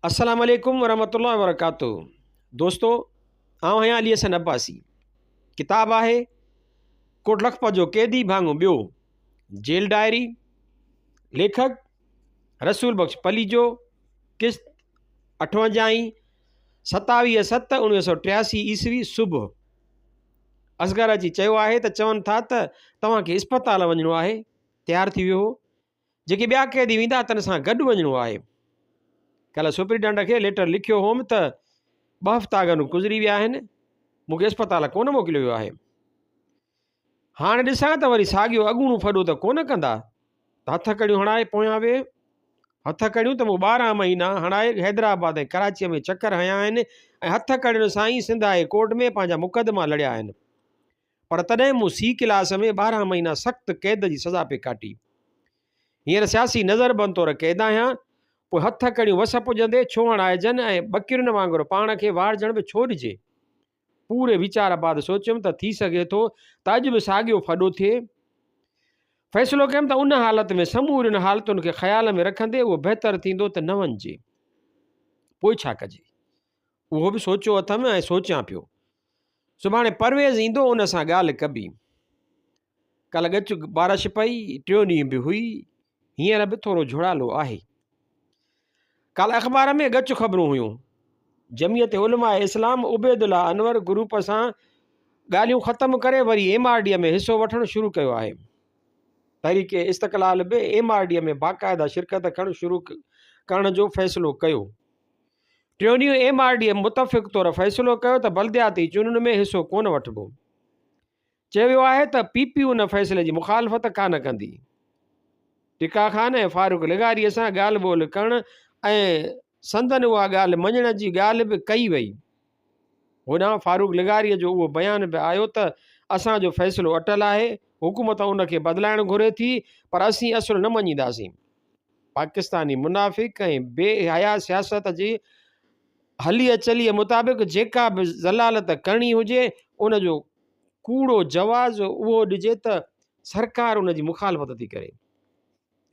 अस्सलाम वालेकुम वरहमतुल्लाहि वबरकातुहू। दोस्तों, आउं आहियां अली हसन अब्बासी। किताब आहे कोट लखपत जो क़ैदी भाङो ॿियो, जेल डायरी। लेखक रसूल बख्श पलीजो। किस्त 28/27/1983 सुबुह। असगर अची चयो आहे त चवनि था त तव्हांखे इस्पताल वञिणो आहे। तयारु थी वियो हो। जेके ॿिया क़ैदी वेंदा तन सां गॾु वञिणो आहे। कल्ह सुप्रीडेंट खे लेटर लिखियो हुउमि त 2 हफ़्ता अॻु गुज़री विया आहिनि, मूंखे इस्पताल कोन मोकिलियो वियो आहे। हाणे ॾिसां त वरी साॻियो अॻूणो फॾो त कोन कंदा त हथ कड़ियूं हणाए पोयां वे। हथ कड़ियूं त मूं 12 महीना हणाए हैदराबाद ऐं कराचीअ में चकर हया आहिनि ऐं हथ कड़ियुनि सां ई सिंध हाई कोर्ट में पंहिंजा मुक़दमा लड़िया आहिनि। पर तॾहिं मूं सी क्लास में 12 महीना सख़्तु क़ैद जी सज़ा पे काटी। हींअर सियासी नज़रबंद तौरु क़ैद आहियां, पोइ हथ कड़ियूं वस पुॼंदे छो हणाइजनि ऐं ॿकिरियुनि वांगुरु पाण खे वारजण बि छो ॾिजे। पूरे वीचार बाद सोचियुमि त थी सघे थो त अॼु बि साॻियो फॾो थिए। फ़ैसिलो कयुमि त उन हालत में समूरियुनि हालतुनि खे ख़्याल में रखंदे उहो बहितरु थींदो त न वञिजे। पोइ छा कजे, उहो बि सोचियो अथमि ऐं सोचियां पियो। सुभाणे परवेज़ ईंदो, उन सां ॻाल्हि कबी। कल्ह ॻच बारिश पई, 3 ॾींहं बि हुई, हींअर बि थोरो झुड़ालो आहे। कल्ह अख़बार में ॻच ख़बरूं हुयूं। जमियत उलमा इस्लाम उबैदुल्ला अनवर ग्रुप सां ॻाल्हियूं ख़तमु करे वरी MRD में हिसो वठणु शुरू कयो आहे। तहरीके इस्तक़लाल बि MRD में बाक़ाइदा शिरकत शुरू करण जो फ़ैसिलो कयो। टियों MRD मुतफ़िक़ तौरु फ़ैसिलो कयो त बल्दियाती चूंडुनि में हिसो कोन वठिबो। चयो वियो आहे त PP उन फ़ैसिले जी मुखालफ़त कान कंदी। टिका ख़ान ऐं फारूक लिगारीअ सां ॻाल्हि ॿोल करणु ऐं संदन उहा ॻाल्हि मञण जी ॻाल्हि बि कई वई। होॾां फारूक लिगारीअ जो उहो बयान बि आयो त असांजो फ़ैसिलो अटल आहे, हुकूमत उनखे बदिलाइणु घुरे थी, पर असीं असुलु न मञींदासीं। पाकिस्तानी मुनाफ़िक़ ऐं बेहया सियासत जी हलीअ चलीअ मुताबिक़ जेका बि ज़लालत करणी हुजे उनजो कूड़ो जवाज़ उहो ॾिजे त सरकार उन जी मुखालफ़त थी करे।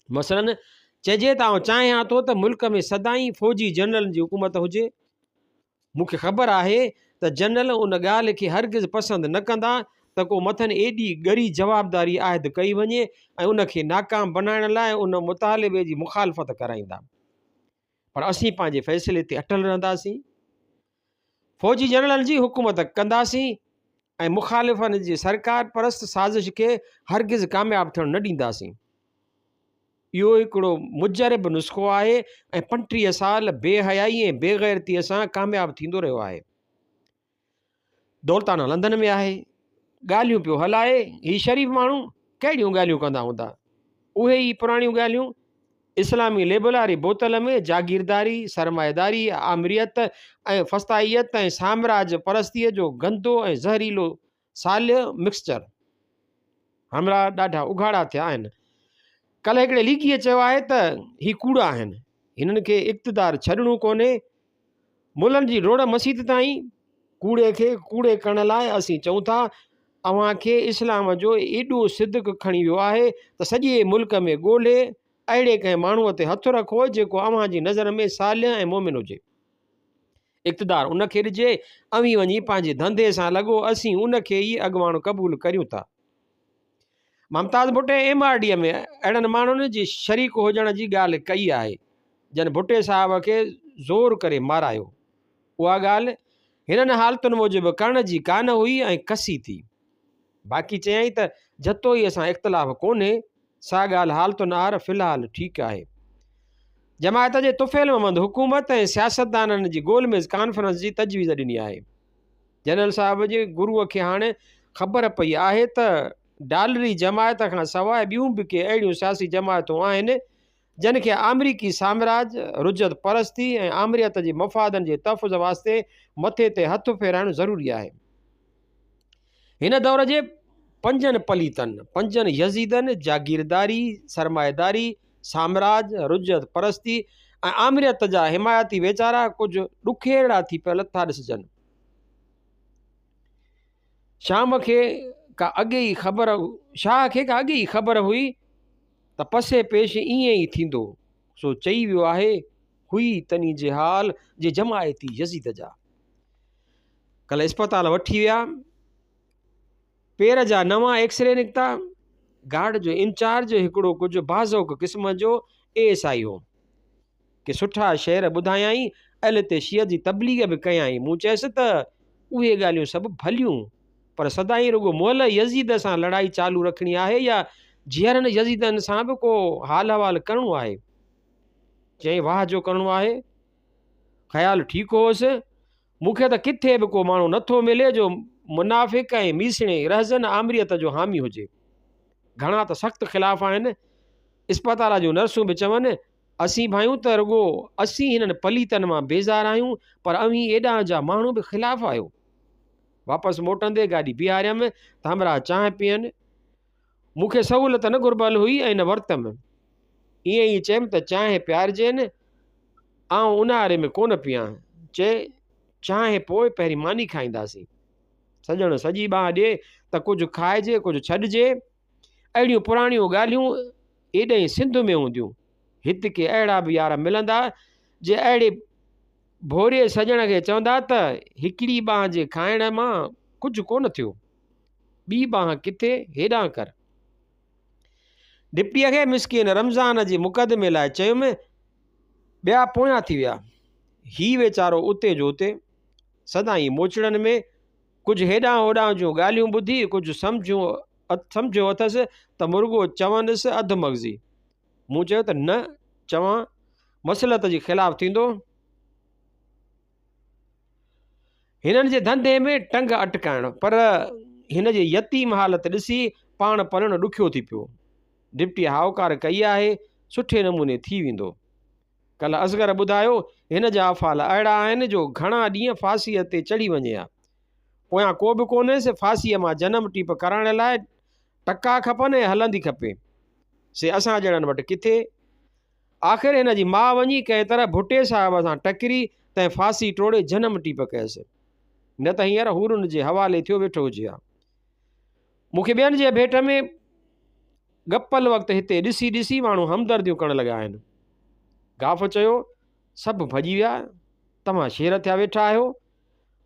मसलन चइजे त आउं चाहियां थो त मुल्क में सदाईं फ़ौजी जनरल जी हुकूमत हुजे। मूंखे ख़बर आहे त जनरल उन ॻाल्हि खे हरगिज़ पसंदि न कंदा त को मथनि एॾी ॻरी जवाबदारी आयद कई वञे ऐं उनखे नाकाम बनाइण लाइ उन मुतालिबे जी मुखालफ़त कराईंदा। पर असीं पंहिंजे फ़ैसिले ते अटल रहंदासीं, फ़ौजी जनरल जी हुकूमत कंदासीं ऐं मुखालिफ़नि जी सरकार परस्त साज़िश खे हरगिज़ कामयाबु थियणु न ॾींदासीं। इहो हिकिड़ो मुजरिब नुस्ख़ो आहे ऐं 35 साल बेहयाई ऐं बेग़ैरतीअ सां कामयाबु थींदो रहियो आहे। दौलताना लंदन में आहे, ॻाल्हियूं पियो हलाए। ही शरीफ़ माण्हू कहिड़ियूं ॻाल्हियूं कंदा हूंदा? उहे ई पुराणियूं ॻाल्हियूं। इस्लामी लेबल वारी बोतल में जागीरदारी, सरमाएदारी, आमिरियत ऐं फस्ताइयत ऐं साम्राज परस्तीअ जो गंदो ऐं ज़हरीलो साल्य मिक्सचर। हमला ॾाढा उघाड़ा थिया आहिनि। कल्ह हिकिड़े लीकीअ चयो आहे त ही कूड़ा आहिनि, हिननि खे इक़्तिदार छॾिणो कोन्हे। मुलनि जी रोड़ मसीत ताईं कूड़े खे कूड़े करण लाइ असीं चऊं था अव्हांखे इस्लाम जो एॾो सिदक खणी वियो आहे त सॼे मुल्क में ॻोल्हे अहिड़े कंहिं माण्हूअ ते हथु रखो जेको अव्हांजी नज़र में साल्य ऐं मोमिन हुजे। इक़्तिदार उनखे ॾिजे, अवी वञी पंहिंजे धंधे सां लॻो, असीं उनखे ई अॻुवाण क़बूल करियूं था। मुमताज़ भुट्टे MRD में अहिड़नि माण्हुनि जी शरीक हुजण जी ॻाल्हि कई आहे जन भुट्टे साहिब खे ज़ोर करे मारायो। उहा ॻाल्हि हिननि हालतुनि मूजिबि करण जी कान हुई ऐं कसी थी। बाक़ी चयईं त जतोई असां इख़्तिलाफ़ कोन्हे, सा ॻाल्हि हालतुनार फ़िलहालु ठीकु आहे। जमायत जे तुफ़ैल महमद हुकूमत ऐं सियासतदाननि जी गोलमेज़ कॉन्फ्रेंस जी तजवीज़ ॾिनी आहे। जनरल साहिब जे गुरुअ खे हाणे ख़बर पई आहे त डालरी जमायत खां सवाइ ॿियूं बि के अहिड़ियूं सियासी जमायतूं आहिनि जिन खे अमरीकी साम्राज, रुजत परस्ती ऐं आमिरियत जे मफ़ादनि जे तहफ़ुज़ वास्ते मथे ते हथु फेराइणु ज़रूरी आहे। हिन दौर जे 5 पलीतनि, 5 यज़ीदनि, जागीरदारी, सरमाएदारी, साम्राज, रुजत परस्ती ऐं आमिरियत जा हिमायती वीचारा कुझु ॾुखेड़ा थी पिया लथा ॾिसजनि। शाह खे का अॻे ई ख़बर हुई त पसे पेश ईअं ई थींदो, सो चई वियो आहे हुई तनी जे हाल जे जमायती यज़ीद जा। कल्ह इस्पताल वठी विया, पेर जा नवां एक्सरे निकिता। गार्ड जो इंचार्ज हिकिड़ो कुझु बाज़ोक क़िस्म जो ASI हो कि सुठा शेर ॿुधायई, अल ते शीअ जी तबलीग बि कयई। मूं चयसि त उहे ॻाल्हियूं सभु भलियूं, पर सदाईं रुॻो मुअल यज़ीद सां लड़ाई चालू रखणी आहे या जीअरनि यज़ीदनि सां बि को हाल अहिवाल करिणो आहे? चई वाह जो करिणो आहे। ख़्यालु ठीकु होसि। मूंखे त किथे बि को माण्हू नथो मिले जो मुनाफ़िक़ ऐं मीसणे रहज़न आमरीअत जो हामी हुजे। घणा त सख़्तु ख़िलाफ़ आहिनि। इस्पताल जूं नर्सूं बि चवनि असीं भायूं त रुॻो असीं हिननि पलीतनि मां बेज़ार आहियूं, पर अवीं एॾा जा माण्हू बि ख़िलाफ़ आहियो। वापसि मोटंदे गाॾी बीहारियमि त हमरा चांहि पीअनि। मूंखे सहूलियत न घुरबल हुई ऐं न वरितमि। ईअं ई चयमि त चांहि पियारजनि, आउं ऊन्हारे में कोन पीआं। चए चांहि पोइ पहिरीं मानी खाईंदासीं। सॼण सॼी बांह ॾिए त कुझु खाइजे कुझु छॾिजे। अहिड़ियूं पुराणियूं ॻाल्हियूं एॾे सिंध में हूंदियूं। हिते के अहिड़ा बि यार मिलंदा जे अहिड़े भोरे सॼण खे चवंदा त हिकिड़ी बांह जे खाइण मां कुझु कोन थियो, ॿी बांह किथे, हेॾां कर। डिप्टीअ खे मिसकीन रमज़ान जे मुक़दमे लाइ चयुमि, ॿिया पोयां थी विया। ही वीचारो उते जो उते सदाईं मोचड़नि में कुझु हेॾां होॾां जूं ॻाल्हियूं ॿुधी कुझु सम्झो अथसि त मुर्गो चवंदुसि अधु मग़ज़ी। मूं चयो त न चवां मसलत जे ख़िलाफ़ु थींदो। हिननि जे धंधे में टंग अटकाइण, पर हिन जे यतीम हालत ॾिसी पाण पढ़णु ॾुखियो थी पियो। डिप्टी हावकार कई आहे, सुठे नमूने थी वेंदो। कल्ह असगर ॿुधायो हिन जा अफ़ाल अहिड़ा आहिनि जो घणा ॾींहं फांसीअ ते चढ़ी वञे हा। पोयां को बि कोन्हेसि। फांसीअ मां जनम टीप कराइण लाइ टका खपनि ऐं हलंदी खपे। से असां ॼणनि वटि किथे। आख़िर हिन जी माउ वञी कंहिं तरह भुटे साहिब सां टकरी तंहिं फांसी टोड़े जनम टीप कयसि, न त हींअर हुरुनि जे हवाले थियो वेठो हुजे हा। मूंखे ॿियनि जे भेट में गपल वक़्तु हिते ॾिसी ॾिसी माण्हू हमदर्दियूं करणु लॻा आहिनि। गाफ़ चयो सभु भॼी विया, तव्हां शेर थिया वेठा आहियो।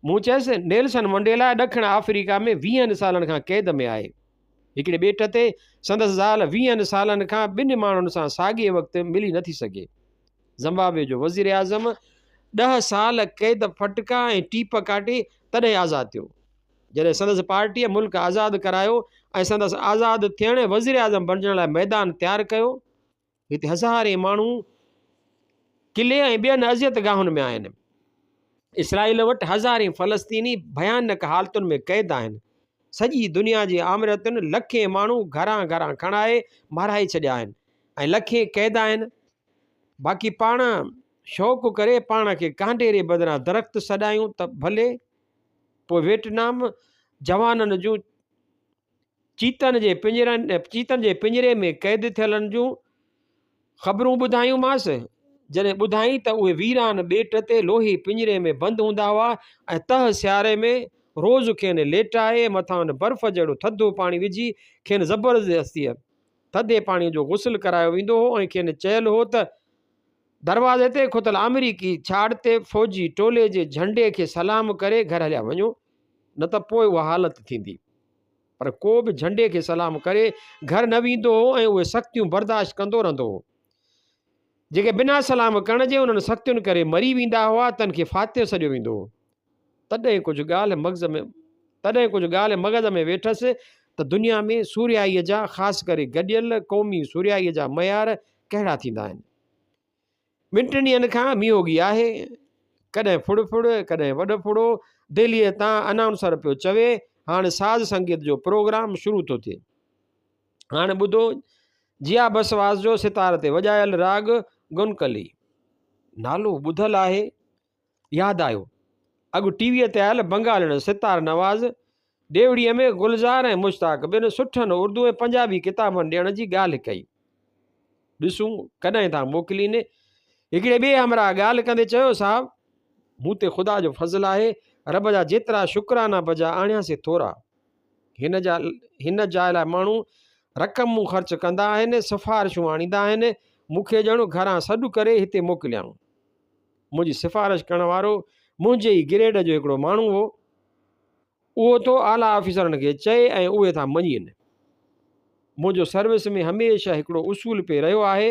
मूं चयसि नेल्सन मंडेला ॾखिण अफ्रीका में 20 सालनि खां कैद में आहे। हिकिड़े ॿेट ते संदसि ज़ाल 20 सालनि खां ॿिनि माण्हुनि सां साॻिए वक़्तु मिली नथी सघे। ज़िम्बाब्वे जो वज़ीर आज़म 10 साल कैद फटका ऐं टीप काटे तॾहिं आज़ादु थियो। जॾहिं संदसि पार्टीअ मुल्क आज़ादु करायो ऐं संदसि आज़ादु थियण वज़ीर आज़म बणजण लाइ मैदान तयारु कयो, हिते हज़ारे माण्हू किले ऐं ॿियनि अज़ियत गाहुनि में आहिनि। इसराईल वटि हज़ारे फ़लस्तीनी भयानक हालतुनि में क़ैद आहिनि। सॼी दुनिया जी आमरतुनि लखे माण्हू घरां घरां खणाए माराए छॾिया आहिनि ऐं लखे क़ैद आहिनि। बाक़ी पाण शौक़ु करे पाण खे कांडेरे बदिरां दरख़्त सॾायूं त भले। पोइ वियतनाम जवाननि जूं चीतनि जे पिंजरे में क़ैद थियलनि जूं ख़बरूं ॿुधायूंमांसि। जॾहिं ॿुधाई त उहे वीरान ॿेट ते लोही पिंजरे में बंदि हूंदा हुआ ऐं तह सियारे में रोज़ु खेनि लेटाए मथां बर्फ़ जहिड़ो थधो पाणी विझी खेनि ज़बरदस्तीअ थधे पाणीअ जो गुस्ल करायो वेंदो हो ऐं खेनि चयलु हो त दरवाज़े ते खुतल अमरीकी छाड़ ते फ़ौजी टोले जे झंडे खे सलाम करे घर हलिया वञो, न त पोइ उहा हालत थींदी। पर को बि झंडे खे सलाम करे घर न वेंदो हो ऐं उहे सख़्तियूं बर्दाश्त कंदो रहंदो हो। जेके बिना सलाम करण जे उन्हनि सख़्तियुनि करे मरी वेंदा हुआ तन खे फातिह सॼो वेंदो हो। तॾहिं कुझु ॻाल्हि मग़ज़ में वेठसि त दुनिया में सूर्याईअ जा ख़ासि करे गॾियल क़ौमी सूर्याईअ जा मयार कहिड़ा थींदा आहिनि। ॿिनि ॾींहंनि खां मींहोगी आहे, कॾहिं फुड़ कॾहिं वॾो फुड़ो। दिल्लीअ तां अनाउंसर पियो चवे हाणे साज़ संगीत जो प्रोग्राम शुरू थो थिए। हाणे ॿुधो जिया बसवास जो सितार ते वॼायल राग गुनकली। नालो ॿुधल आहे, यादि आयो अॻु टीवीअ ते आयल बंगालण सितार नवाज़ डेवड़ीअ में गुलज़ार ऐं मुश्ताक ॿिनि सुठनि उर्दू ऐं पंजाबी किताबनि ॾियण जी ॻाल्हि कई। ॾिसूं कॾहिं था मोकिलीनि। हिकिड़े ॿिए हमरा ॻाल्हि कंदे चयो साहब मूं ते ख़ुदा जो फज़ल आहे, रब जा जेतिरा शुक्राना बजा आणियासीं थोरा। हिन जाइ लाइ माण्हू रक़मूं ख़र्च कंदा आहिनि, सिफ़ारिशूं आणींदा आहिनि, मूंखे ॼणो घरां सॾु करे हिते मोकिलियाऊं। मुंहिंजी सिफ़ारिश करण वारो मुंहिंजे ई ग्रेड जो हिकिड़ो माण्हू हो, उहो तो आला ऑफिसरनि खे चए ऐं उहे था मञीनि। मुंहिंजो सर्विस में हमेशह हिकिड़ो उसूल पे रहियो आहे,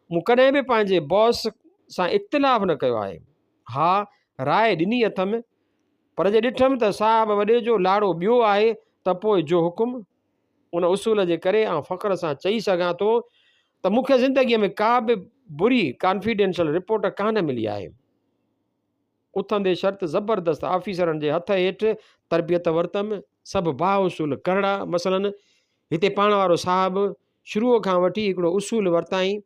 मूं कॾहिं बि पंहिंजे बॉस सां इख़्तिलाफ़ु न कयो आहे। हा, राय ॾिनी अथमि, पर जे ॾिठमि त साहिब वॾे जो लाड़ो ॿियो आहे त पोइ जो हुकुम। उन उसूल जे करे आउं फ़ख्र सां चई सघां थो त मूंखे ज़िंदगीअ में का बि बुरी कॉन्फिडेंशियल रिपोर्ट कान मिली आहे। उथंदे शर्त ज़बरदस्त ऑफिसरनि जे हथ हेठि तरबियत वरितमि, सभु बा उसूल करड़ा। मसलन हिते पाण वारो साहिबु शुरूअ खां वठी हिकिड़ो उसूल वरिताईं,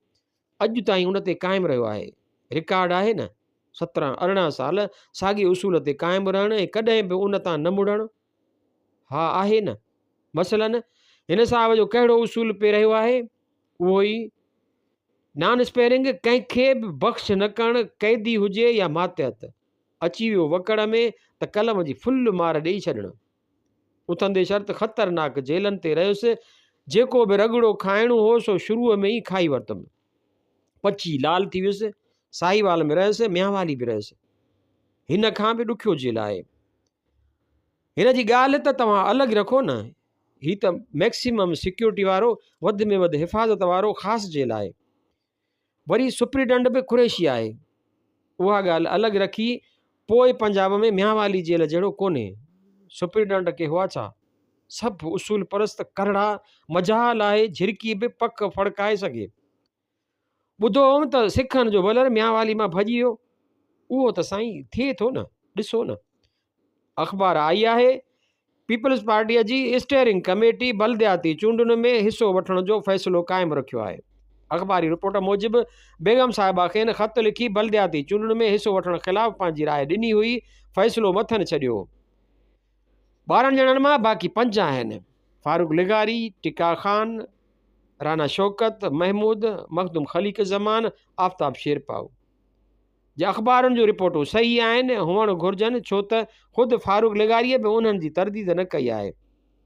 अॼु ताईं उन ते क़ाइमु रहियो आहे। रिकॉर्ड आहे न, 17-18 साल साॻिए उसूल ते क़ाइमु रहणु ऐं कॾहिं बि उन तां न मुड़णु। हा आहे न, मसलन हिन साहिब जो कहिड़ो उसूल पे रहियो आहे, उहो ई नॉन स्पेयरिंग, कंहिंखे बि बख़्श न करणु, क़ैदी हुजे या मातहत, अची वियो वकड़ में त कलम जी फुल मार ॾेई छॾणु। उथंदे शर्त ख़तरनाक जेलनि ते रहियुसि, जेको बि रगड़ो खाइणो हो सो शुरूअ में ई खाई वरितुमि। पची लाल थी वियुसि, साहिवाल में रहियुसि, म्यांवाली बि रहियुसि। हिन खां बि ॾुखियो जेल आहे। हिन जी ॻाल्हि त तव्हां अलॻि रखो न, ही त मैक्सिमम सिक्योरिटी वारो, वधि में वधि हिफ़ाज़त वारो ख़ासि जेल आहे। वरी सुप्रीडेंट बि कुरैशी आहे, उहा ॻाल्हि अलॻि रखी। पोइ पंजाब में म्यांवाली जेल जहिड़ो कोन्हे। सुप्रीडेंट के हुआ छा, सभु उसूल परस्त करड़ा, मजाल आहे झिरकी बि पक फड़काए सघे। ॿुधो हुउमि त सिखनि जो वलर म्यांवाली मां भॼी वियो, उहो त साईं थिए थो न, ॾिसो न। अख़बार आई आहे, पीपल्स पार्टीअ जी स्टेयरिंग कमेटी बलदियाती चूंडुनि में हिसो वठण जो फ़ैसिलो क़ाइमु रखियो आहे। अख़बारी रिपोर्ट मूजिबि बेगम साहिबा खे ख़त लिखी बलदियाती चूंडुनि में हिसो वठण ख़िलाफ़ु पंहिंजी राय ॾिनी हुई, फ़ैसिलो मथनि छॾियो। 12 ॼणनि मां बाक़ी 5 आहिनि, फारूक लिगारी, टिका ख़ान, राना शौकत महमूद, मखदूम खलीक ज़मान, आफ्ताब शेरपाऊ। जे अख़बारुनि जूं रिपोर्टूं सही आहिनि, हुअणु घुरिजनि, छो त ख़ुदि फारूक लिगारीअ बि उन्हनि जी तरदीद न कई आहे।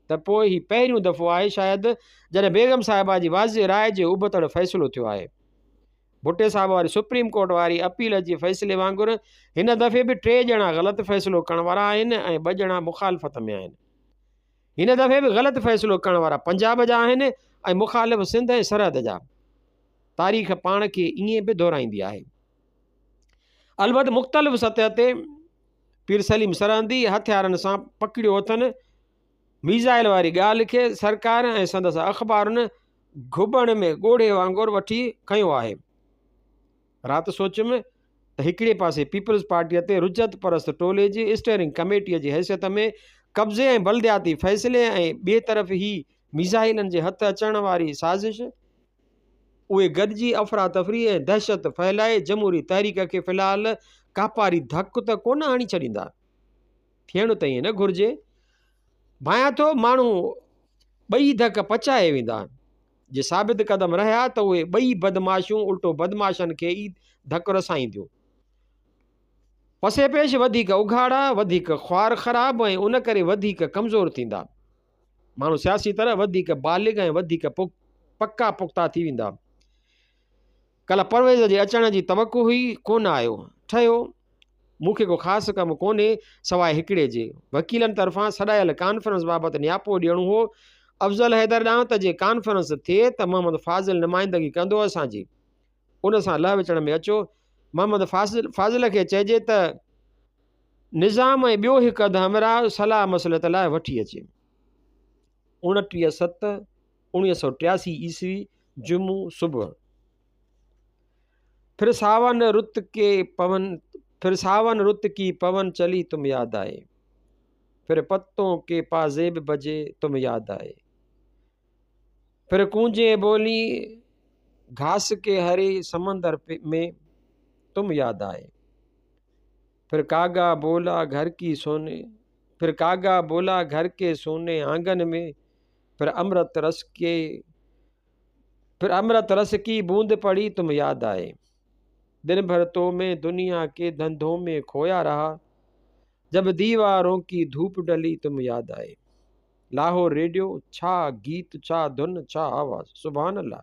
त पोइ ही पहिरियों दफ़ो आहे शायदि जॾहिं बेगम साहिबा जी वाज़िह राय जे उबतड़ फ़ैसिलो थियो आहे। भुट्टे साहिब वारी सुप्रीम कोर्ट वारी अपील जे फ़ैसिले वांगुरु हिन दफ़े बि 3 ॼणा ग़लति फ़ैसिलो करण वारा आहिनि ऐं 2 ॼणा मुखालफ़त में आहिनि। हिन दफ़े बि ग़लति फ़ैसिलो करण वारा पंजाब जा आहिनि ऐं मुखालिफ़ सिंध ऐं सरहद जा। तारीख़ पाण खे ईअं बि दोहराईंदी आहे। अलबत् मुख़्तलिफ़ सतह ते पीर सलीम सरहंदी हथियारनि सां पकड़ियो अथनि। मीज़ाइल वारी ॻाल्हि खे सरकार ऐं संदसि अख़बारुनि घुबण में ॻोढ़े वांगुरु वठी खयो आहे। राति सोचियुमि त हिकिड़े पासे पीपल्स पार्टीअ ते रुजत परस्त टोले जी स्टेयरिंग कमेटीअ जी हैसियत में कब्ज़े ऐं बलदियाती फ़ैसिले ऐं ॿिए तरफ़ ही मीज़ाइलनि जे हथ अचण वारी साज़िश, उहे गॾिजी अफ़रा तफ़री ऐं दहशत फैलाए जमहूरी तहरीक खे फ़िलहाल कापारी धकु त कोन हणी छॾींदा। थियणु त ईअं न घुरिजे। भायां थो माण्हू 2 धक पचाए वेंदा। जे साबित क़दम रहिया त उहे 2 बदमाशियूं उल्टो बदमाशनि खे ई धकु रसाईंदियूं। पसे पेश वधीक उघाड़ा, वधीक ख्वार ख़राब ऐं उन करे वधीक कमज़ोर थींदा। माण्हू सियासी तरह वधीक बालिग ऐं वधीक पक्का पुख्ता थी वेंदा। कल्ह परवेज़ जे अचण जी तवक़ु हुई, कोन आयो, ठहियो। मूंखे को ख़ासि कमु कोन्हे सवाइ हिकिड़े जे, वकीलनि तरफ़ां सॾायल कॉन्फ्रेंस बाबति नियापो ॾियणो हो। अफ़ज़ल हैदर ॾांहुं त जे कॉन्फ्रेंस थिए त मोहम्मद फाज़िल नुमाइंदगी कंदो असांजी, उन सां लह विचण में अचो। मोहम्मद फाज़िल खे चइजे त निज़ाम ऐं ॿियो हिकु अधु हमराह सलाह मसलत लाइ वठी अचे। 29/7/1983 ईस्वी जुमो सुबुह। फिर सावन रुत की पवन चली तुम याद आए, फिर पत्तों के पाजेब बजे तुम याद आए, फिर कूंजे बोली घास के हरे समंदर में तुम याद आए, फिर कागा बोला घर के सोने आंगन में, फिर अमृत रस की बूंद पड़ी तुम याद आए, दिन भर तो मैं दुनिया के धंधों में खोया रहा, जब दीवारों की धूप डली तुम याद आए। लाहौर रेडियो, छा गीत, छा धुन, छा आवाज़, सुभान अल्लाह।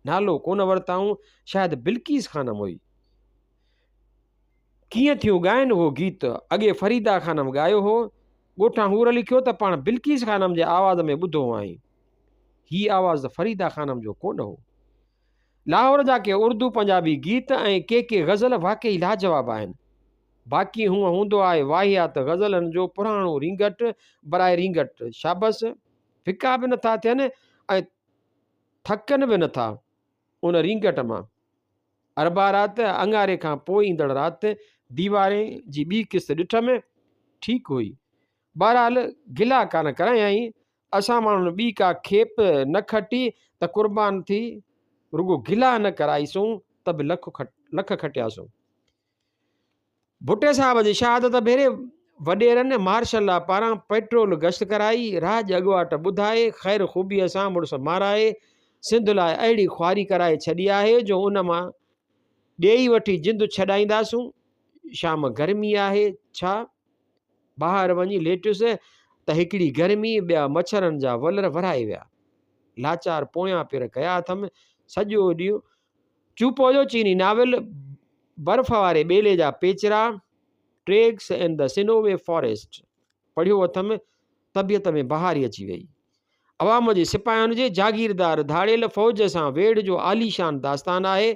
नालो कोन वरिताऊं, शायदि बिल्किस ख़ानम हुई। कीअं थियूं ॻाइनि उहो गीत। अॻे फरीदा ख़ानम ॻायो हो, ॻोठां हूर लिखियो त पाण बिल्किस ख़ानम जे आवाज़ में ॿुधो आई। हीअ आवाज़ फरीदा ख़ानम जो कोन हो। लाहौर जा के उर्दू पंजाबी गीत ऐं के गज़ल वाकई लाजवाब आहिनि। बाक़ी हूअं हूंदो आहे वाहियात गज़लनि जो पुराणो रिंगट बराए रिंगट। शाबस, फिका बि नथा थियनि ऐं थकनि बि नथा उन रिंगट मां। अरबा राति अंगारे खां पोइ ईंदड़ राति दीवारें जी ॿी किस्त ॾिठमि, ठीकु हुई। बहरहाल गिला कान करायई। असां माण्हुनि ॿी का खेप न खटी त क़ुर्बान थी, रुगो गिला न कराईसूं त बि लख खटियासूं। भुट्टे साहब जी शहादत भेरे वॾेरनि मार्शल पारां पेट्रोल गश्त कराई। राज अॻुवाट ॿुधाए ख़ैर ख़ूबीअ सां मुड़ुस माराए। सिंध लाइ अहिड़ी ख्वारी कराए छॾी आहे जो उन मां ॾेई वठी जिंद छॾाईंदासूं। शाम गर्मी आहे छा, ॿाहिरि वञी लेटियुसि त हिकिड़ी गर्मी ॿिया मच्छरनि जा वलर वराए विया। लाचार पोयां पेर कया अथमि। सॼो ॾींहुं चूपो जो चीनी नाविल, बर्फ़ वारे ॿेले जा पेचरा, ट्रेक्स एंड द सिनोवे फॉरेस्ट पढ़ियो अथमि। तबियत में बहारी अची वई। अवाम जे सिपाहियुनि जे जागीरदार धाड़ियल फ़ौज सां वेड़ जो आलीशान दास्तान आहे।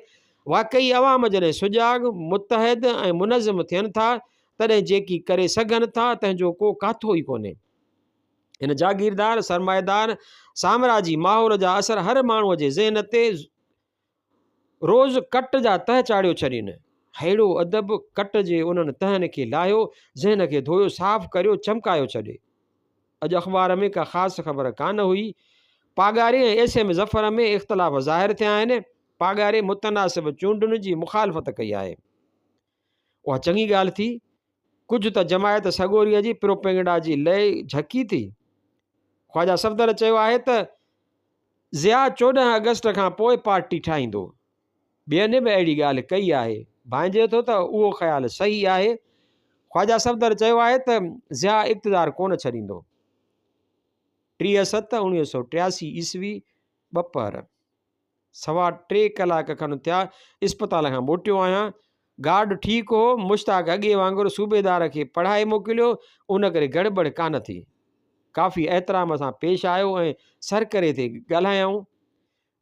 वाकई अवाम जॾहिं सुजाग, मुतहद ऐं मुनज़म थियनि था तॾहिं जेकी करे सघनि था तंहिंजो को काथो ई कोन्हे। हिन जागीरदार सरमाएदार साम्राजी माहौल जा असर हर माण्हूअ जे ज़हन ते रोज़ कट जा तह चाढ़ियो छॾीनि। अहिड़ो अदब कट जे उन्हनि तहनि खे लाहियो, ज़हन खे धोयो, साफ़ करियो, चमकायो छॾे। अॼु अख़बार में का ख़ासि ख़बर कान हुई। पागारे ऐं एसएम ज़फ़र में इख़्तिलाफ़ ज़ाहिर थिया आहिनि। पागारे मुतनासिब चूंडुनि जी मुखालफ़त कई आहे। उहा चङी ॻाल्हि थी। कुझु त जमायत सगोरीअ जी प्रोपेगेंडा जी लय झकी थी। ख़्वाजा सफ़दर चयो आहे त ज़िया 14 अगस्त खां पोइ पार्टी ठाहींदो। ॿियनि बि अहिड़ी ॻाल्हि कई आहे। भांइजे थो त उहो ख़्यालु सही आहे। ख़्वाजा सफ़दर चयो आहे त ज़िया इक़्तिदार कोन छॾींदो। 30/7/1983 ईस्वी ॿपहर 3.25 कलाक खनि थिया इस्पताल खां मोटियो आहियां। गार्ड ठीकु हो। मुश्ताक अॻे वांगुरु सूबेदार खे पढ़ाए मोकिलियो, उन करे गड़बड़ कान थी। काफ़ी एतिराम सां पेश आयो ऐं सर करे ते ॻाल्हायऊं।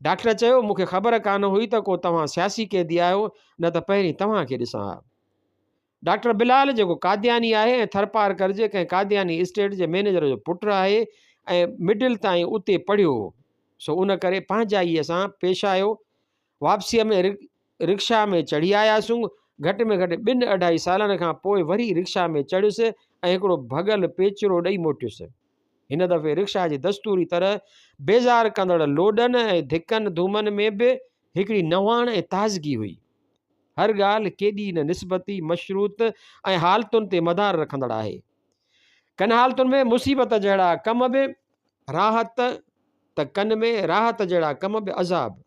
डॉक्टर चयो, मूंखे ख़बर कान हुई त को तव्हां सियासी क़ैदी आहियो, न त पहिरीं तव्हांखे ॾिसां हा। डॉक्टर बिलाल जेको कादियानी आहे ऐं थरपारकर जे कंहिं कादियानी स्टेट जे मैनेजर जो पुटु आहे ऐं मिडिल ताईं उते पढ़ियो हो, सो उन करे पंहिंजाईअ सां पेश आयो। वापसीअ में रिक्शा में चढ़ी आयासीं। घटि में घटि 2-2.5 सालनि खां पोइ वरी रिक्शा में चढ़ियुसि ऐं हिकिड़ो भॻल पेचरो ॾेई मोटियुसि। हिन दफ़े रिक्शा जी दस्तूरी तरह बेज़ार कंदड़ लोडनि ऐं धिकनि धूमनि में बि हिकिड़ी नवाण ऐं ताज़गी हुई। हर ॻाल्हि केॾी न निस्बती, मशरूत ऐं हालतुनि ते मदार रखंदड़ आहे। कन हालतुनि में मुसीबत जहिड़ा कम बि राहत त कन में राहत जहिड़ा कम बि अज़ाब।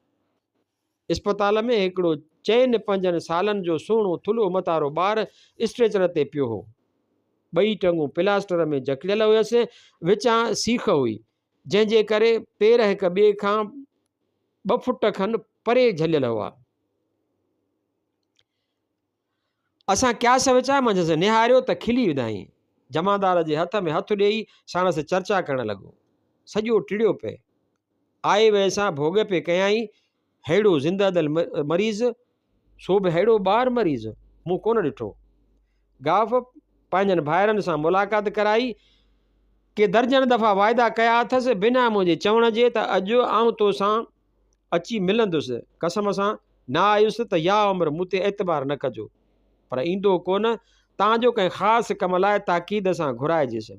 इस्पताल में हिकिड़ो 4-5 सालनि जो सुहिणो थुलो मतारो ॿारु स्ट्रेचर ते पियो हो। 2 टंगूं प्लास्टर में जकड़ियल हुयसि। विचां सीख हुई, जंहिंजे करे पेर हिक ॿिए खां 2 फुट खनि परे झलियल हुआ। असां क्यास विचां मंझंदि निहारियो त खिली विधाई। जमादार जे हथ में हथु ॾेई साणसि चर्चा करणु लॻो। सॼो टिड़ियो पिए। आए वए सां भोग पे कयाई। हेड़ो ज़िंददल मरीज़, सो बि हेड़ो ॿार मरीज़ मूं कोन ॾिठो। गाफ़ पंहिंजनि भाइरनि सां मुलाक़ात कराई। के दर्जन दफ़ा वाइदा कया अथसि बिना मुंहिंजे चवण जे त अॼु आउं तोसां अची मिलंदुसि। कसम सां न आयुसि त या उमिरि मूं ते एतबार न कजो, पर ईंदो कोन, तव्हांजो कंहिं ख़ासि कम लाइ ताक़ीद सां घुराइजिसि।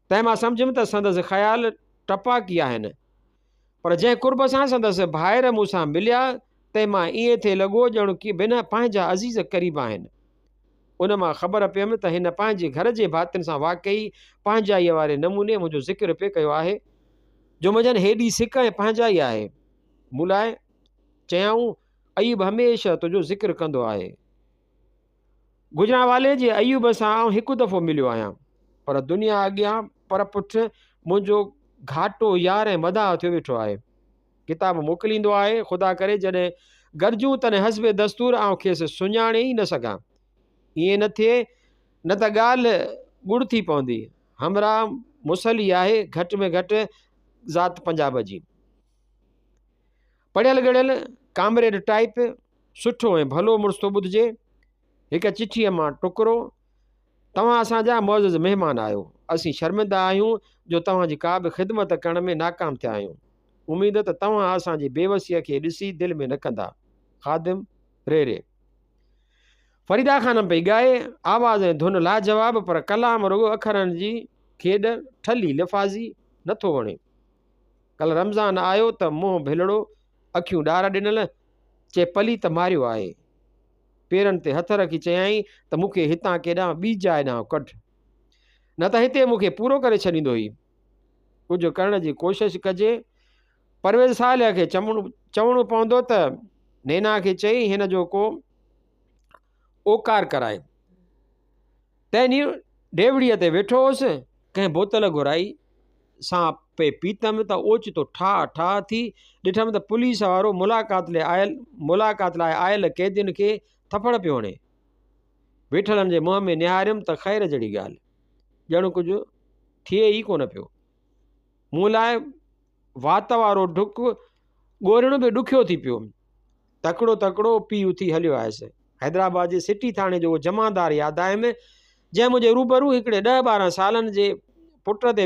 तंहिं मां सम्झुमि त संदसि ख़्याल टपाकी आहिनि, पर जंहिं कुर्ब सां संदसि भाइर मूंसां मिलिया तंहिं मां ईअं थिए लॻो ॼणो की बिना पंहिंजा अज़ीज़ क़रीब आहिनि। उन मां ख़बर पियमि त हिन पंहिंजे घर जे भातियुनि सां वाकई पंहिंजाईअ वारे नमूने मुंहिंजो ज़िक्र पे कयो आहे, जो मुंहिंजनि हेॾी सिक ऐं पंहिंजाई आहे। मूं लाइ चयाऊं, अयूब हमेशह तुंहिंजो ज़िक्र कंदो आहे। गुजरांवाले जे अयूब सां आउं हिकु दफ़ो मिलियो आहियां, पर दुनिया अॻियां पर पुठि मुंहिंजो घाटो यार ऐं मदाह थियो वेठो आहे। किताब मोकिलींदो आहे, ख़ुदा करे जॾहिं गॾिजूं तॾहिं हस्बे दस्तूर आउं खेसि सुञाणे ई न सघां। ईअं न थिए, न त ॻाल्हि ॻुड़ थी पवंदी। हमरा मुसली आहे घटि में घटि ज़ात पंजाब जी, पढ़ियल ॻढ़ियल कामरेड टाइप, सुठो ऐं भलो मुड़ुस थो ॿुधिजे। हिकु चिठीअ मां टुकड़ो। तव्हां असांजा मौज़ महिमान आहियो। असीं शर्मिंदा आहियूं जो तव्हांजी का बि ख़िदमत करण में नाकाम थिया आहियूं। उमेद त तव्हां असांजी बेवसीअ खे ॾिसी दिलि में न कंदा। ख़ादिम रे रे। फरीदा ख़ानम पई ॻाए, आवाज़ ऐं धुन लाजवाब, पर कलाम रुगो अखरनि जी खेॾ ठली लिफ़ाज़ी नथो वणे। कल्ह रमज़ान आयो त मुंहुं भिलड़ो, अखियूं ॾार ॾिनल, चे पली त मारियो आहे। पेरनि ते हथ रखी चयाईं त मूंखे हितां केॾां ॿी जाइ ॾांहुं कढ, न त हिते मूंखे पूरो करे छॾींदो ई। कुझु करण जी कोशिशि कजे। परवेज़ साहिल खे चवणो पवंदो त नैना खे चई हिन जो को ओकार कराए। तंहिं ॾींहुं डेवड़ीअ ते वेठो हुउसि, कंहिं बोतल घुराई सां पे पीतम त ओचितो ठाह ठाह थी ॾिठमि त पुलिस वारो मुलाक़ात लाइ आयल कैदियुनि खे थपड़ पियो हणे। वेठलनि जे मुंहं में निहारियमि त ख़ैर जहिड़ी ॻाल्हि, ॼण कुझु थिए ई कोन पियो। मूं लाइ वात वारो डुक ॻोल्हण बि ॾुखियो थी पियो। तकिड़ो तकिड़ो पी उथी हलियो आयुसि। हैदराबाद जे सिटी थाणे जो जमादार यादि आयुमि, जंहिं मुंहिंजे रूबरू हिकिड़े 10-12 सालनि जे पट ते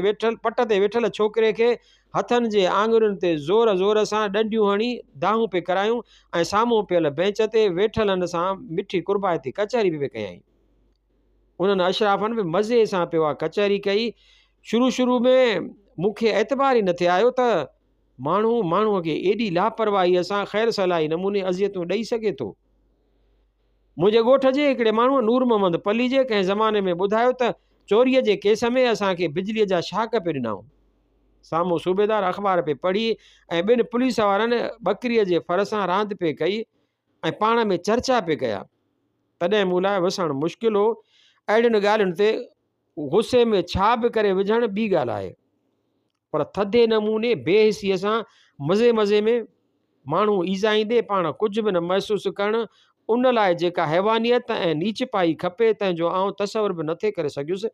वेठल छोकिरे खे हथनि जे आङुरियुनि ते ज़ोर ज़ोर सां ॾंडियूं हणी दाहूं पे करायूं ऐं साम्हूं पियल बेंच ते वेठलनि सां मिठी कुर्बाइती कचहरी बि कयईं। उन्हनि अशराफ़नि बि मज़े सां पियो आहे कचहरी कई। शुरू में मूंखे एतबार ई न थिए आयो त माण्हूअ खे एॾी लापरवाहीअ सां ख़ैर सलाही नमूने अज़ियतूं ॾेई सघे थो। मुंहिंजे ॻोठ जे हिकिड़े माण्हूअ नूर मोहम्मद पली जे कंहिं ज़माने में ॿुधायो त चोरीअ जे केस में असांखे बिजलीअ जा शाक पे ॾिनऊं। साम्हूं सूबेदार अख़बार पे पढ़ी ऐं ॿिनि पुलिस वारनि ॿकरीअ जे फर सां रांदि पे कई ऐं पाण में चर्चा पे कया। तॾहिं मूं लाइ वसणु मुश्किल हो। अहिड़ियुनि ॻाल्हियुनि ते गुस्से में छा बि करे विझणु ॿी ॻाल्हि आहे, पर थधे नमूने बेहिसीअ सां मज़े में माण्हू ईज़ाईंदे पाण कुझु बि न महसूसु करणु, उन लाइ जेका हैवानियत ऐं नीच पाई खपे तंहिंजो आउं तसवुर बि नथे करे सघियुसि।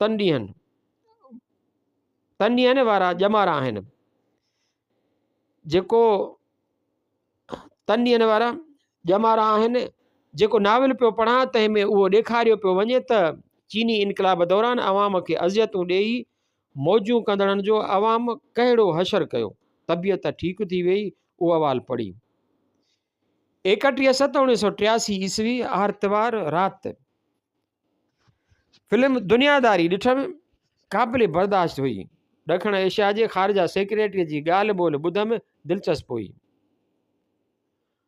तन ॾींहंनि वारा ॼमारा आहिनि, जेको नाविल पियो पढ़ां तंहिं में उहो ॾेखारियो पियो वञे त चीनी इनकलाब दौरान अवाम खे अज़ियतूं ॾेई मौजूं कंदड़नि जो अवाम कहिड़ो हशर कयो। तबियत ठीकु थी वई। उहो अवाल पढ़ी। 31/7/1983 ईस्वी आर्तवार राति फिल्म दुनियादारी ॾिठमि। क़ाबिल बर्दाश्त हुई। ॾखण एशिया जे ख़ारजा सेक्रेटरीअ जी ॻाल्हि ॿोल्हि ॿुधमि, दिलचस्प हुई।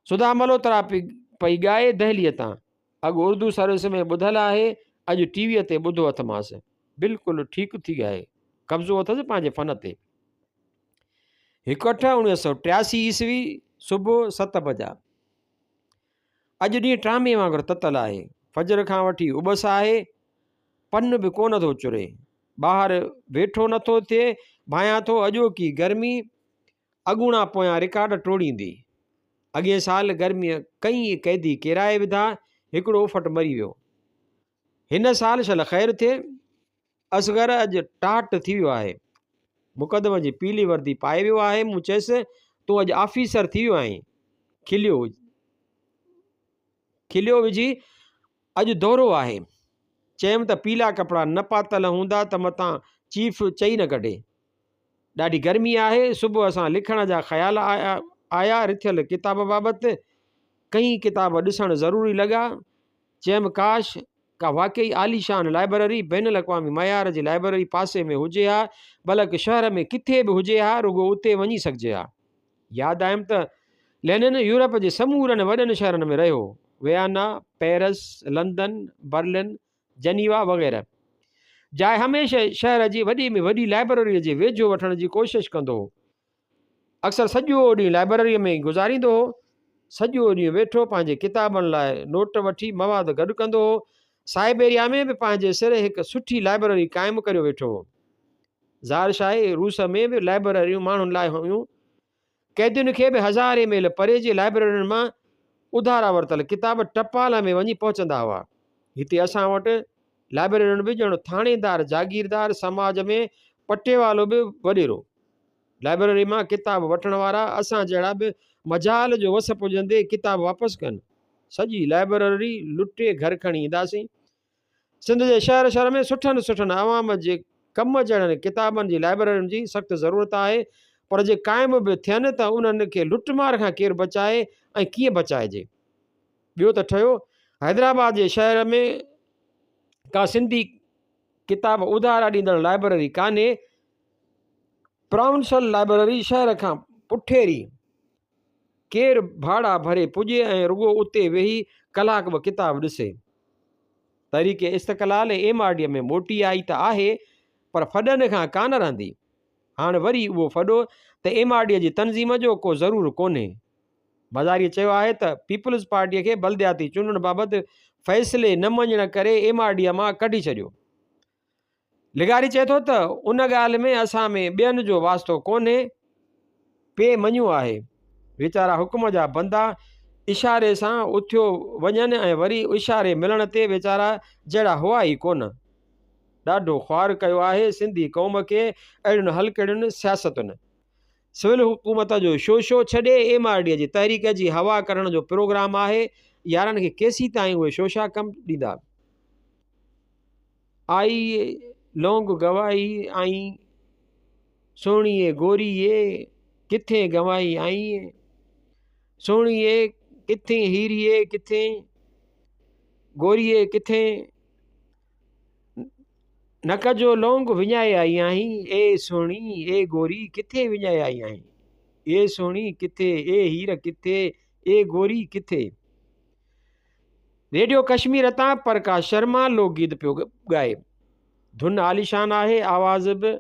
सुधा मल्होत्रा पई ॻाए दहलीअ तां। अॻु उर्दू सर्विस में ॿुधल आहे, अॼु टीवीअ ते ॿुधो अथमांसि। बिल्कुलु ठीकु थी ॻाए, कब्ज़ो अथसि पंहिंजे फन ते। 1/8/1983 ईस्वी सुबुह 7 बजा। अॼु ॾींहुं ट्रामे वांगुरु ततल आहे। फजर खां वठी उबस आहे, पन बि कोन थो चुरे। ॿाहिरि वेठो नथो थिए, भायां थो अॼोकी गर्मी अॻूणा पोयां रिकार्ड टोड़ींदी। अॻे साल गर्मीअ कई क़ैदी किराए विधा, हिकिड़ो उफ़ट मरी वियो। हिन साल शल ख़ैरु थिए। असगर अॼु टाट थी वियो आहे। मुक़दम जी पीली वर्दी पाए वियो आहे। मूं चयसि, तूं अॼु ऑफिसर थी वियो आहीं। खिलियो विझी, अॼु दौरो आहे। चयमि त पीला कपिड़ा न पातल हूंदा त मतां चीफ चई न कढे। ॾाढी गर्मी आहे। सुबुह असां लिखण जा ख़्याल आया रिथियल किताब बाबति। कई किताब ॾिसणु ज़रूरी लॻा। चयमि काश का वाक़ई आलीशान लाइब्रेरी बैन अल-अक़वामी मयार जी लाइब्रेरी पासे में हुजे हा, बल्कि शहर में किथे बि हुजे हा, रुगो उते वञी सघिजे हा। यादि आयमि त लेनिन यूरोप जे समूरनि वॾनि शहरनि में रहियो। वियना, पेरिस, लंदन, बर्लिन, जनीवा वग़ैरह। जाइ हमेशह शहर जी वॾी में वॾी लाइब्रेरीअ जे वेझो वठण जी कोशिशि कंदो हो। अक्सर सॼो ॾींहुं लाइब्रेरीअ में गुज़ारींदो हो। सॼो ॾींहुं वेठो पंहिंजे किताबनि लाइ नोट वठी मवाद गॾु कंदो हो। साइबेरिया में बि पंहिंजे सिरे हिकु सुठी लाइब्रेरी क़ाइमु करे वेठो हो। ज़ारशाही रूस में बि लाइब्रेरियूं माण्हुनि लाइ हुयूं। कैदियुनि खे बि 1000 मील परे जे लाइब्रेरियुनि मां उधारा वरितल किताब टपाल में वञी पहुचंदा हुआ। हिते असां वटि लाइब्रेरियन बि ॼण थाणेदार जागीरदार, समाज में पटे वालो बि वॾेरो, लाइब्रेरी मां किताब वठण वारा असां जहिड़ा बि मजाल जो वस पुॼंदे किताब वापसि कनि, सॼी लाइब्रेरी लुटे घर खणी ईंदासीं। सिंध जे शहर शहर में सुठनि सुठनि आवाम जे कम जहिड़नि किताबनि जी लाइब्रेरियुनि जी सख़्तु ज़रूरत आहे, पर जे क़ाइमु बि थियनि त उन्हनि खे लुटमार खां केरु बचाए ऐं कीअं बचाइजे। ॿियो त ठहियो हैदराबाद जे शहर में का सिंधी किताब उधारा ॾींदड़ लाइब्रेरी कान्हे। प्राउंसल लाइब्रेरी शहर खां पुठेरी, केरु भाड़ा भरे पुॼे ऐं रुॻो उते वेही कलाक ॿ किताब ॾिसे। तहरीक इस्तक़लाल MRD में मोटी आई त आहे, पर फॾनि खां कान रहंदी। हाणे वरी उहो फॾो त MRD जी तनज़ीम जो को ज़रूरु कोन्हे। मज़ारीअ चयो आहे त पीपल्स पार्टीअ खे बलदियाती चूंडनि बाबति फ़ैसिले न मञण करे MRD मां कढी छॾियो। लिगारी चए थो त उन ॻाल्हि में असां में ॿियनि जो वास्तो कोन्हे, पे मञियो आहे। वीचारा हुकुम जा बंदा इशारे सां उथियो वञनि ऐं वरी इशारे मिलण ते वीचारा जहिड़ा हुआ ई कोन। ॾाढो ख़्वारु कयो आहे सिंधी क़ौम खे अहिड़ियुनि हल्कड़ियुनि सियासतुनि। सिविल हुकूमत जो शोशो छॾे MRD जी तहरीक जी हवा करण जो प्रोग्राम आहे। यारनि खे केसी ताईं उहे शोशा कमु ॾींदा। आई लौंग गवाई आई, सोणीअ गोरीअ किथे गवाई आई, सोणीअ किथे हीरीअ किथे, गोरीअ किथे, नक जो लौंग विञाए आई आहीं, ए सोणी ए गोरी किथे विञाए आई आहीं, ए सोणी किथे, ए हीर किथे, ए गोरी किथे। रेडियो कश्मीर तां प्रकाश शर्मा लोकगीत पियो ॻाए। धुन आलिशान आहे, आवाज़ बि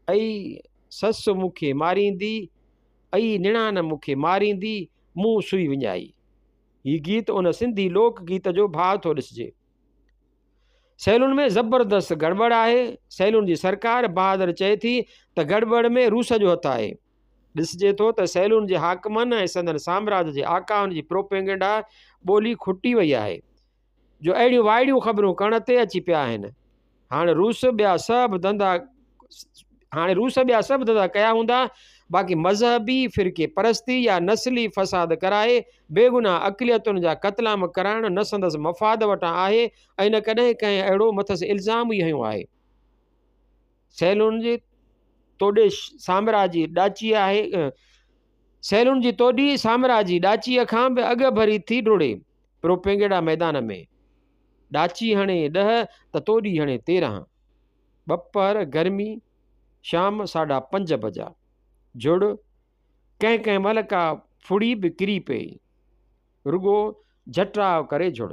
अई ससु मूंखे मारींदी, अई निणान मूंखे मारींदी, मूं सुई विञाई। हीउ गीत उन सिंधी लोक गीत जो भाव थो ॾिसिजे। सैलून में ज़बरदस्त गड़बड़ आहे। सैलून जी सरकार बहादुर चए थी त गड़बड़ में रूस जो हथु आहे। ॾिसिजे थो त सैलून जे हाकमनि ऐं संदन साम्राज्य जे आकाउनि जी प्रोपेगेंडा ॿोली खुटी वई आहे, जो अहिड़ियूं वाइड़ियूं ख़बरूं करण ते अची पिया आहिनि। हाणे रूस ॿिया सभु धंधा कया हूंदा, बाक़ी मज़हबी फ़िरके परस्ती या नस्ली फ़साद कराए बेगुनाह अक़लियतुनि जा क़तलाम कराइण न संदसि मफ़ाद वटां आहे ऐं न कॾहिं कंहिं अहिड़ो मथसि इल्ज़ाम ई हयो आहे। सैलून जी तोॾे साम्राजी ॾाची आहे, सैलून जी तोॾी साम्राजी ॾाचीअ खां बि अॻु भरी थी डुड़े प्रोपेगेंडा मैदान में। ॾाची हणे 10 त तोॾी हणे 13, ॿपहर गर्मी, शाम 5:30 बजा। जुड़ कंहिं कंहिं महिल का फुड़ी बि किरी पई, रुॻो झटराव करे जुड़।